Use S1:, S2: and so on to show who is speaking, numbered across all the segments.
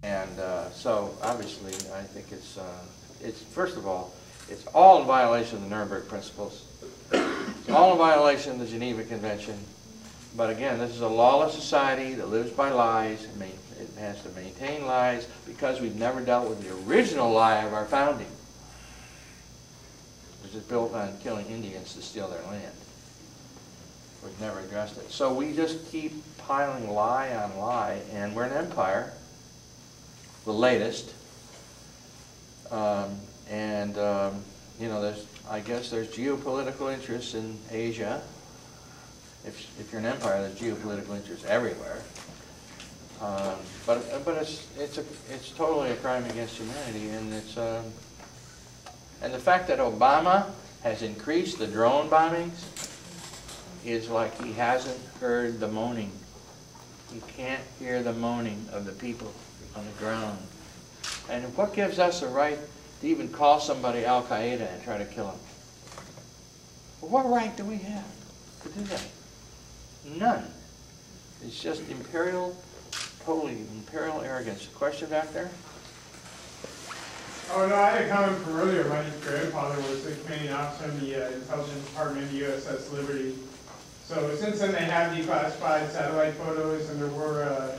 S1: And so obviously I think it's first of all, it's all in violation of the Nuremberg principles. It's all in violation of the Geneva Convention. But again, this is a lawless society that lives by lies. It has to maintain lies because we've never dealt with the original lie of our founding, which is built on killing Indians to steal their land. We've never addressed it. So we just keep piling lie on lie, and we're an empire, the latest. You know, I guess there's geopolitical interests in Asia. If you're an empire, there's geopolitical interests everywhere. But it's totally a crime against humanity, and and the fact that Obama has increased the drone bombings is like he hasn't heard the moaning. He can't hear the moaning of the people on the ground. And what gives us the right to even call somebody Al-Qaeda and try to kill him? Well, what right do we have to do that? None. It's just totally imperial arrogance. Question back there?
S2: Oh, no, I had a comment from earlier. My grandfather was the commanding officer in the Intelligence Department, USS Liberty. So since then, they have declassified satellite photos, and there were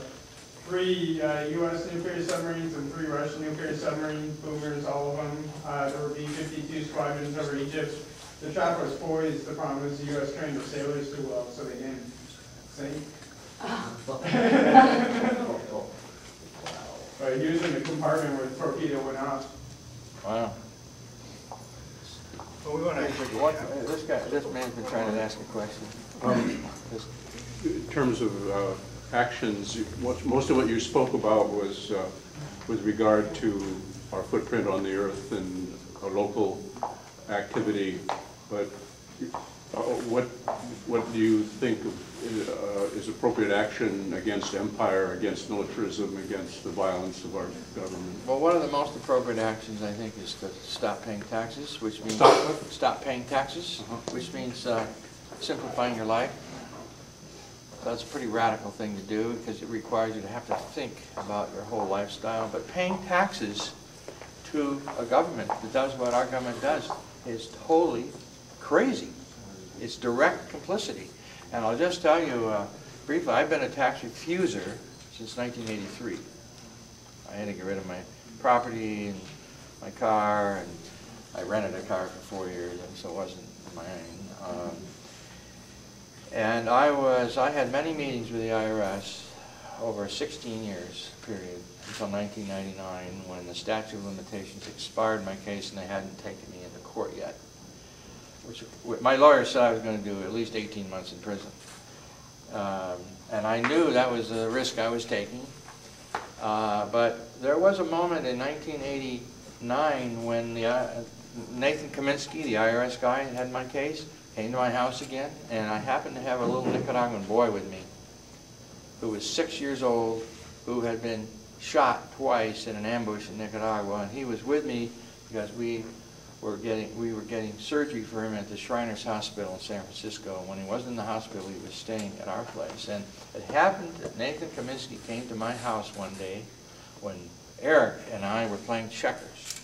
S2: 3 U.S. nuclear submarines and 3 Russian nuclear submarines, boomers, all of them. There were B-52 squadrons over Egypt. The trap was poised. The problem is the U.S. trained the sailors too well, so they didn't sink. But he was in the compartment where the torpedo went off.
S1: Wow.
S2: Well, we want to.
S1: This man's been trying to ask a question.
S3: In terms of actions, most of what you spoke about was with regard to our footprint on the earth and our local activity. But what do you think is appropriate action against empire, against militarism, against the violence of our government?
S1: Well, one of the most appropriate actions, I think, is to stop paying taxes, which means stop paying taxes, which means simplifying your life. That's a pretty radical thing to do because it requires you to have to think about your whole lifestyle. But paying taxes to a government that does what our government does is totally crazy. It's direct complicity. And I'll just tell you briefly, I've been a tax refuser since 1983. I had to get rid of my property and my car, and I rented a car for 4 years, and so it wasn't mine. And I had many meetings with the IRS over a 16 years period until 1999 when the statute of limitations expired my case and they hadn't taken me into court yet. Which my lawyer said I was going to do at least 18 months in prison. And I knew that was the risk I was taking. But there was a moment in 1989 when Nathan Kaminsky, the IRS guy, had my case, came to my house again, and I happened to have a little Nicaraguan boy with me who was 6 years old, who had been shot twice in an ambush in Nicaragua, and he was with me because we were getting surgery for him at the Shriners Hospital in San Francisco. When he wasn't in the hospital, he was staying at our place. And it happened that Nathan Kaminsky came to my house one day when Eric and I were playing checkers.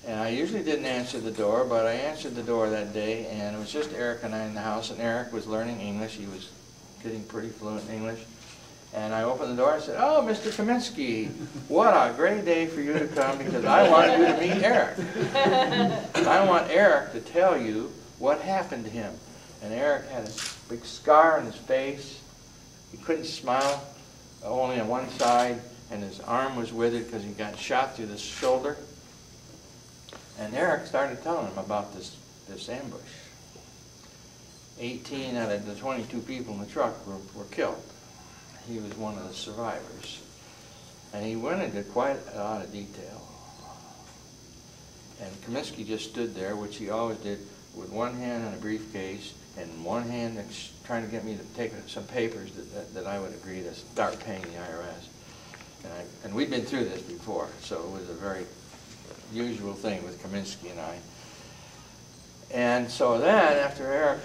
S1: And I usually didn't answer the door, but I answered the door that day, and it was just Eric and I in the house, and Eric was learning English. He was getting pretty fluent in English. And I opened the door and said, "Oh, Mr. Kaminsky, what a great day for you to come because I want you to meet Eric. I want Eric to tell you what happened to him." And Eric had a big scar on his face. He couldn't smile, only on one side, and his arm was withered because he got shot through the shoulder. And Eric started telling him about this ambush. 18 out of the 22 people in the truck were killed. He was one of the survivors. And he went into quite a lot of detail. And Kaminsky just stood there, which he always did, with one hand on a briefcase and one hand trying to get me to take some papers that I would agree to start paying the IRS. And we'd been through this before, so it was a very usual thing with Kaminsky and I. And so then, after Eric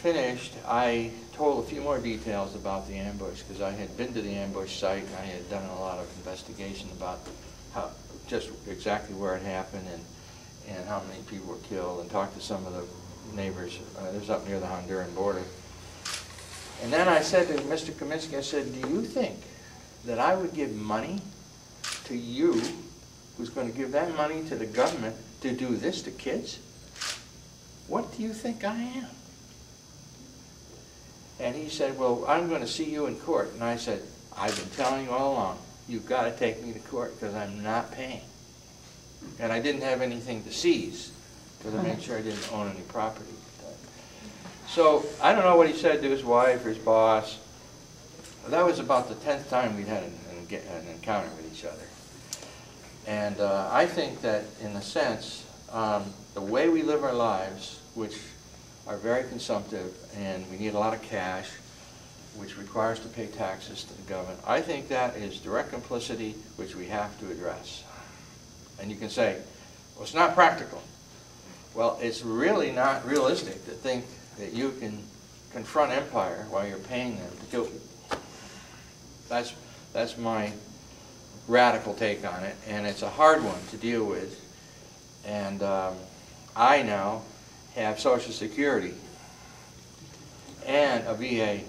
S1: finished, I told a few more details about the ambush, because I had been to the ambush site and I had done a lot of investigation about how, just exactly where it happened and how many people were killed, and talked to some of the neighbors. It was up near the Honduran border. And then I said to Mr. Kaminsky, I said, do you think that I would give money to you, who's going to give that money to the government to do this to kids? What do you think I am? And he said, well, I'm going to see you in court. And I said, I've been telling you all along, you've got to take me to court because I'm not paying. And I didn't have anything to seize because I made sure I didn't own any property. So I don't know what he said to his wife or his boss. That was about the 10th time we'd had an encounter with each other. And I think that, in a sense, the way we live our lives, which are very consumptive, and we need a lot of cash, which requires to pay taxes to the government, I think that is direct complicity, which we have to address. And you can say, well, it's not practical. Well, it's really not realistic to think that you can confront empire while you're paying them to kill people. That's my radical take on it, and it's a hard one to deal with. And I now have Social Security and a VA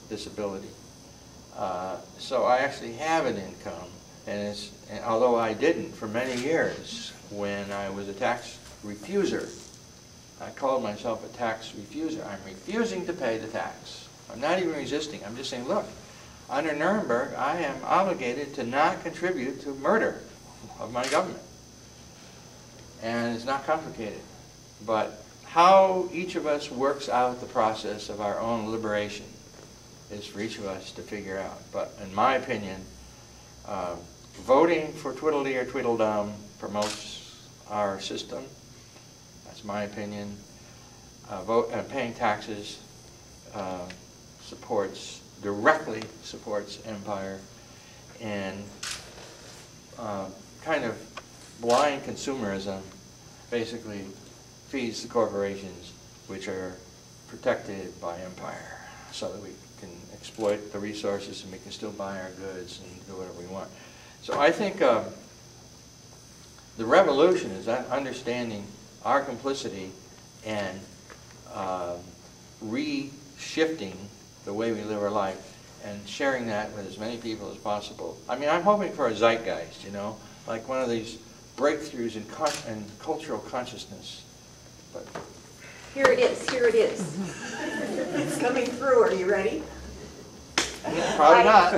S1: disability. So I actually have an income, and although I didn't for many years when I was a tax refuser. I called myself a tax refuser. I'm refusing to pay the tax. I'm not even resisting. I'm just saying, look, under Nuremberg, I am obligated to not contribute to murder of my government. And it's not complicated. But how each of us works out the process of our own liberation is for each of us to figure out. But in my opinion, voting for Tweedledee or Tweedledum promotes our system. That's my opinion. Paying taxes directly supports empire, and kind of blind consumerism basically feeds the corporations, which are protected by empire, so that we can exploit the resources and we can still buy our goods and do whatever we want. So I think the revolution is that understanding our complicity and reshifting the way we live our life and sharing that with as many people as possible. I mean, I'm hoping for a zeitgeist, you know, like one of these breakthroughs in cultural consciousness. But
S4: here it is, here it is. It's coming through. Are you ready?
S1: probably not.